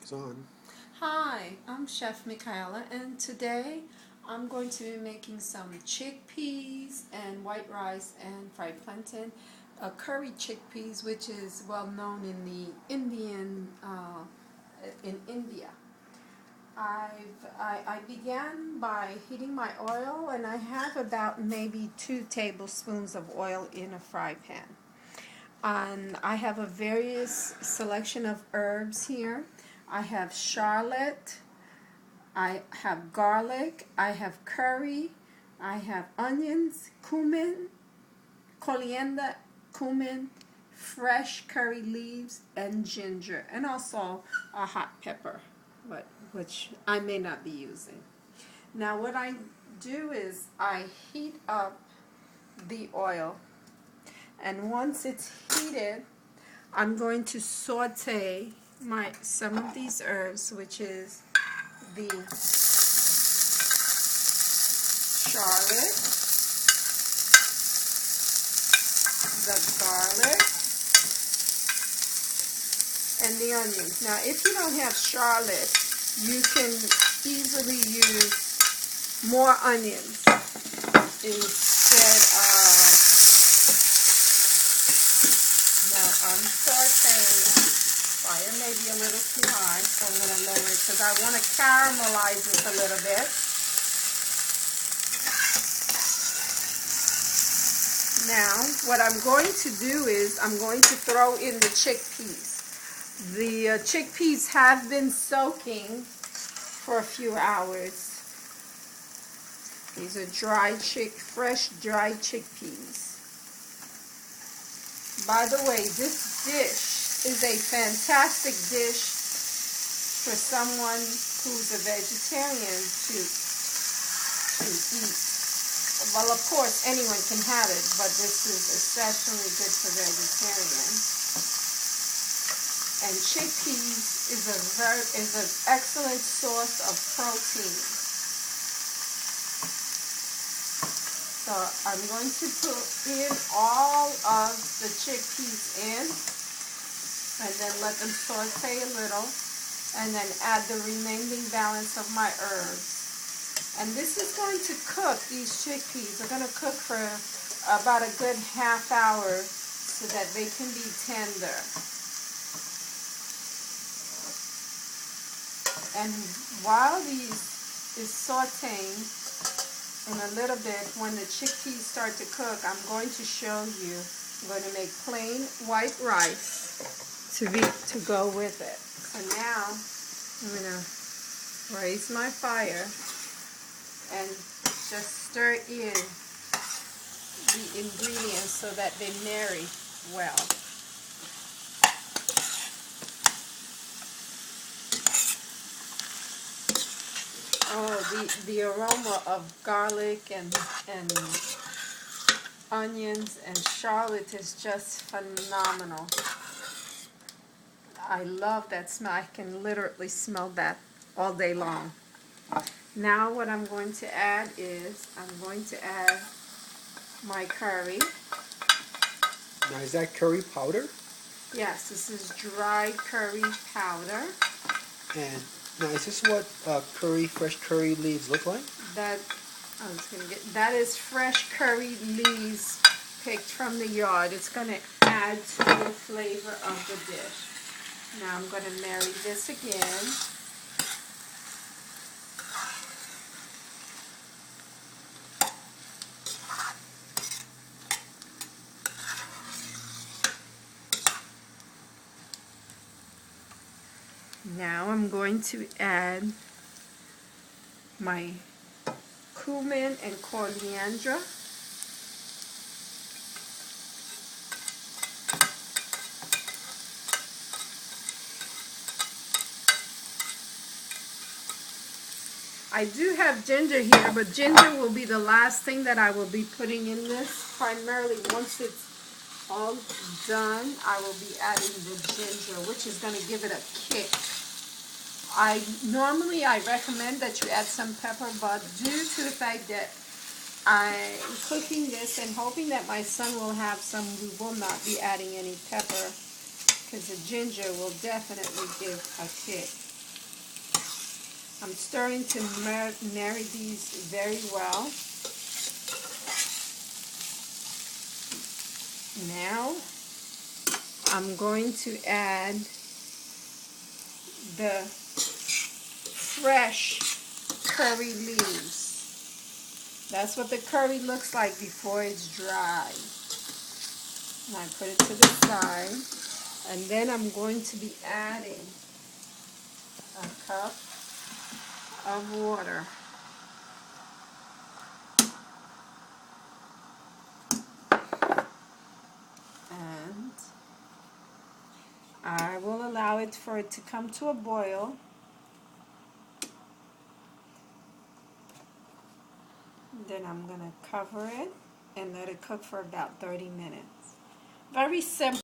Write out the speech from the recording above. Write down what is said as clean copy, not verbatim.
It's on. Hi, I'm Chef Michaela, and today I'm going to be making some chickpeas and white rice and fried plantain, curried chickpeas, which is well known in the in India. I began by heating my oil, and I have about maybe 2 tablespoons of oil in a fry pan. And I have a various selection of herbs here. I have shallot, I have garlic, I have curry, I have onions, coriander, cumin, fresh curry leaves, and ginger, and also a hot pepper, which I may not be using. Now what I do is I heat up the oil, and once it's heated, I'm going to saute some of these herbs, which is the shallot, the garlic, and the onions. Now, if you don't have shallot, you can easily use more onions instead of. Now, I'm sauteing. Fire may be a little too high, so I'm going to lower it because I want to caramelize it a little bit. Now, what I'm going to do is I'm going to throw in the chickpeas. The chickpeas have been soaking for a few hours. These are fresh dried chickpeas. By the way, this dish is a fantastic dish for someone who's a vegetarian to eat. Well, of course, anyone can have it, but this is especially good for vegetarians. And chickpeas is an excellent source of protein. So I'm going to put in all of the chickpeas in, and then let them saute a little, and then add the remaining balance of my herbs. And this is going to cook, these chickpeas are going to cook for about a good half hour so that they can be tender. And while these is sauteing in a little bit, when the chickpeas start to cook, I'm going to show you, I'm going to make plain white rice to go with it. So now I'm going to raise my fire and just stir in the ingredients so that they marry well. Oh, the aroma of garlic and onions and shallot is just phenomenal. I love that smell. I can literally smell that all day long. Now what I'm going to add is I'm going to add my curry. Now, is that curry powder? Yes, this is dried curry powder. And now, is this what fresh curry leaves look like? That is fresh curry leaves picked from the yard. It's going to add to the flavor of the dish. Now I'm going to marry this again. Now I'm going to add my cumin and coriander. I do have ginger here, but ginger will be the last thing that I will be putting in this. Primarily, once it's all done, I will be adding the ginger, which is going to give it a kick. Normally I recommend that you add some pepper, but due to the fact that I'm cooking this and hoping that my son will have some, we will not be adding any pepper because the ginger will definitely give a kick. I'm stirring to marry these very well. Now I'm going to add the fresh curry leaves. That's what the curry looks like before it's dry. And I put it to the side. And then I'm going to be adding a cup of water. And I will allow it for it to come to a boil. Then I'm going to cover it and let it cook for about 30 minutes. Very simple.